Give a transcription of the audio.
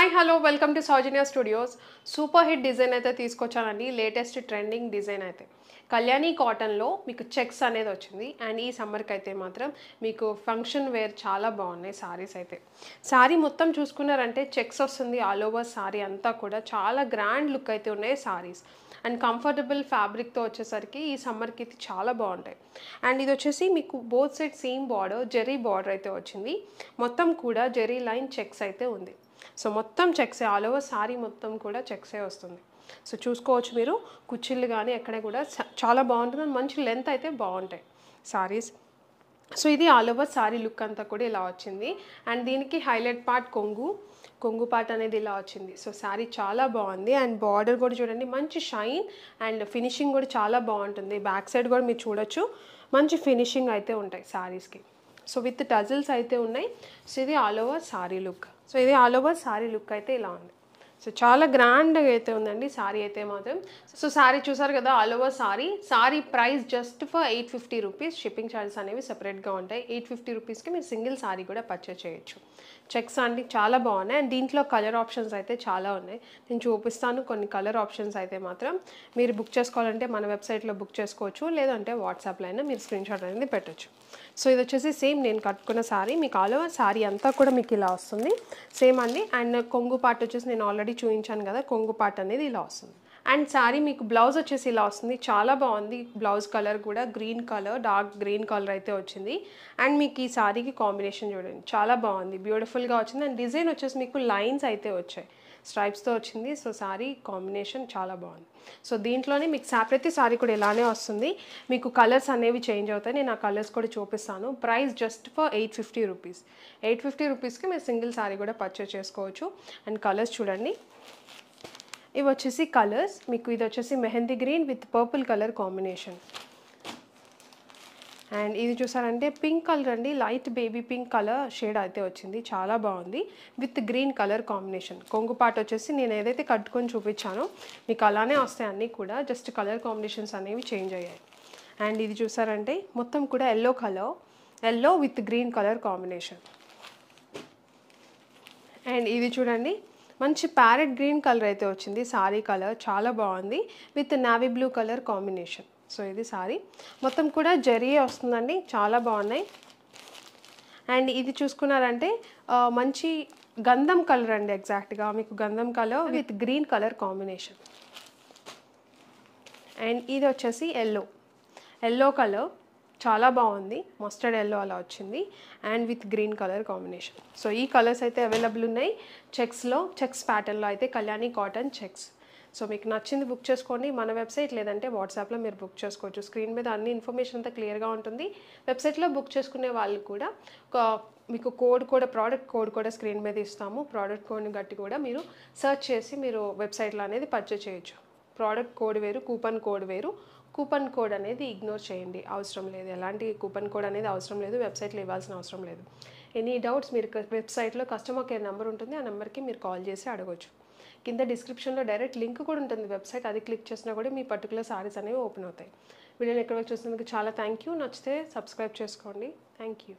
Hi hello welcome to Soujanya studios. Super hit design అయితే తీసుకొచ్చానండి. Latest trending design అయితే కళ్యాణి కాటన్లో మీకు చెక్స్ అనేది వచ్చింది. అండ్ ఈ సమ్మర్కి అయితే మాత్రం మీకు ఫంక్షన్ వేర్ చాలా బాగున్నాయి సారీస్ అయితే. సారీ మొత్తం చూసుకున్నారంటే చెక్స్ వస్తుంది. ఆల్ ఓవర్ సారీ అంతా కూడా చాలా గ్రాండ్ లుక్ అయితే ఉన్నాయి సారీస్. అండ్ కంఫర్టబుల్ ఫ్యాబ్రిక్తో వచ్చేసరికి ఈ సమ్మర్కి ఇది చాలా బాగుంటాయి. అండ్ ఇది వచ్చేసి మీకు బోత్ సైడ్ సేమ్ బార్డర్, జెరీ బార్డర్ అయితే వచ్చింది. మొత్తం కూడా జెరీ లైన్ చెక్స్ అయితే ఉంది. సో మొత్తం చెక్సే, ఆల్ ఓవర్ సారీ మొత్తం కూడా చెక్సే వస్తుంది. సో చూసుకోవచ్చు మీరు, కుచ్చిళ్ళు కానీ ఎక్కడ కూడా చాలా బాగుంటుంది. మంచి లెంత్ అయితే బాగుంటాయి సారీస్. సో ఇది ఆల్ ఓవర్ సారీ లుక్ అంతా కూడా ఇలా వచ్చింది. అండ్ దీనికి హైలైట్ పార్ట్ కొంగు పార్ట్ అనేది ఇలా వచ్చింది. సో శారీ చాలా బాగుంది. అండ్ బార్డర్ కూడా చూడండి, మంచి షైన్ అండ్ ఫినిషింగ్ కూడా చాలా బాగుంటుంది. బ్యాక్ సైడ్ కూడా మీరు చూడొచ్చు, మంచి ఫినిషింగ్ అయితే ఉంటాయి శారీస్కి. సో విత్ టజిల్స్ అయితే ఉన్నాయి. సో ఇది all over sorry look. So ఇది ఆల్ ఓవర్ సారీ లుక్ అయితే ఇలా ఉంది. సో చాలా గ్రాండ్గా అయితే ఉందండి సారీ అయితే మాత్రం. సో సారీ చూసారు కదా, all over sorry price just for 850 rupees. Shipping charges అనేవి సెపరేట్గా ఉంటాయి. 850 రూపీస్కి మీరు సింగిల్ సారీ కూడా పర్చేస్ చేయొచ్చు. చెక్స్ అండి చాలా బాగున్నాయి. అండ్ దీంట్లో కలర్ ఆప్షన్స్ అయితే చాలా ఉన్నాయి. నేను చూపిస్తాను కొన్ని కలర్ ఆప్షన్స్ అయితే మాత్రం. మీరు బుక్ చేసుకోవాలంటే మన వెబ్సైట్లో బుక్ చేసుకోవచ్చు, లేదంటే వాట్సాప్లో అయినా మీరు స్క్రీన్ షాట్ అనేది పెట్టచ్చు. సో ఇది వచ్చేసి సేమ్ నేను కట్టుకున్న సారీ. మీకు ఆల్ ఓవర్ సారీ అంతా కూడా మీకు ఇలా వస్తుంది సేమ్ అండి. అండ్ కొంగు పార్ట్ వచ్చేసి నేను ఆల్రెడీ చూపించాను కదా, కొంగు పార్ట్ అనేది ఇలా వస్తుంది. అండ్ సారీ మీకు బ్లౌజ్ వచ్చేసి ఇలా వస్తుంది. చాలా బాగుంది. బ్లౌజ్ కలర్ కూడా green colour, dark green colour అయితే వచ్చింది. అండ్ మీకు ఈ సారీకి కాంబినేషన్ చూడండి, చాలా బాగుంది, బ్యూటిఫుల్గా వచ్చింది. అండ్ డిజైన్ వచ్చేసి మీకు లైన్స్ అయితే వచ్చాయి, స్ట్రైప్స్తో వచ్చింది. సో సారీ కాంబినేషన్ చాలా బాగుంది. సో దీంట్లోనే మీకు ప్రతి సారీ కూడా ఇలానే వస్తుంది. మీకు కలర్స్ అనేవి చేంజ్ అవుతాయి. నేను ఆ కలర్స్ కూడా చూపిస్తాను. Price just for 850 rupees. 850 రూపీస్కి మీరు సింగిల్ సారీ కూడా పర్చేస్ చేసుకోవచ్చు. అండ్ కలర్స్ చూడండి, ఇవి వచ్చేసి కలర్స్. మీకు ఇది వచ్చేసి mehndi green with purple colour combination. And ఇది చూసారంటే పింక్ కలర్ అండి, light baby pink colour shade అయితే వచ్చింది, చాలా బాగుంది విత్ గ్రీన్ కలర్ కాంబినేషన్. కొంగు పార్ట్ వచ్చేసి నేను ఏదైతే కట్టుకొని చూపించానో మీకు అలానే వస్తాయి అన్నీ కూడా, జస్ట్ కలర్ కాంబినేషన్స్ అనేవి చేంజ్ అయ్యాయి. అండ్ ఇది చూసారంటే మొత్తం కూడా yellow with green colour combination. And ఇది చూడండి, మంచి ప్యారెట్ గ్రీన్ కలర్ అయితే వచ్చింది. సారీ కలర్ చాలా బాగుంది with navy blue colour combination. So ఇది సారీ మొత్తం కూడా జరీయే వస్తుందండి, చాలా బాగున్నాయి. అండ్ ఇది చూసుకున్నారంటే మంచి గంధం కలర్ అండి, ఎగ్జాక్ట్గా మీకు గంధం colour with green colour combination. And ఇది వచ్చేసి ఎల్లో కలర్, చాలా బాగుంది, మస్టర్డ్ ఎల్లో అలా వచ్చింది. And with green colour combination. So ఈ కలర్స్ అయితే అవైలబుల్ ఉన్నాయి చెక్స్ ప్యాటర్న్లో అయితే, కళ్యాణి కాటన్ చెక్స్. సో మీకు నచ్చింది బుక్ చేసుకోండి మన వెబ్సైట్, లేదంటే వాట్సాప్లో మీరు బుక్ చేసుకోవచ్చు. స్క్రీన్ మీద అన్ని ఇన్ఫర్మేషన్ అంతా క్లియర్గా ఉంటుంది. వెబ్సైట్లో బుక్ చేసుకునే వాళ్ళు కూడా మీకు ప్రోడక్ట్ కోడ్ కూడా స్క్రీన్ మీద ఇస్తాము. ప్రోడక్ట్ కోడ్ని బట్టి కూడా మీరు సెర్చ్ చేసి మీరు వెబ్సైట్లో అనేది పర్చేస్ చేయొచ్చు. ప్రోడక్ట్ కోడ్ వేరు, కూపన్ కోడ్ వేరు. కూపన్ కోడ్ అనేది ఇగ్నోర్ చేయండి, అవసరం లేదు. ఎలాంటి కూపన్ కోడ్ అనేది అవసరం లేదు, వెబ్సైట్లో ఇవ్వాల్సిన అవసరం లేదు. ఎనీ డౌట్స్ మీరు వెబ్సైట్లో కస్టమర్ కేర్ నెంబర్ ఉంటుంది, ఆ నెంబర్కి మీరు కాల్ చేసి అడగవచ్చు. కింద డిస్క్రిప్షన్లో డైరెక్ట్ లింక్ కూడా ఉంటుంది వెబ్సైట్, అది క్లిక్ చేసినా కూడా మీ పర్టికులర్ సారీస్ అనేవి ఓపెన్ అవుతాయి. వీడియోని ఎక్కడ వరకు చూసినందుకు చాలా థ్యాంక్ యూ. నచ్చితే సబ్స్క్రైబ్ చేసుకోండి. Thank you.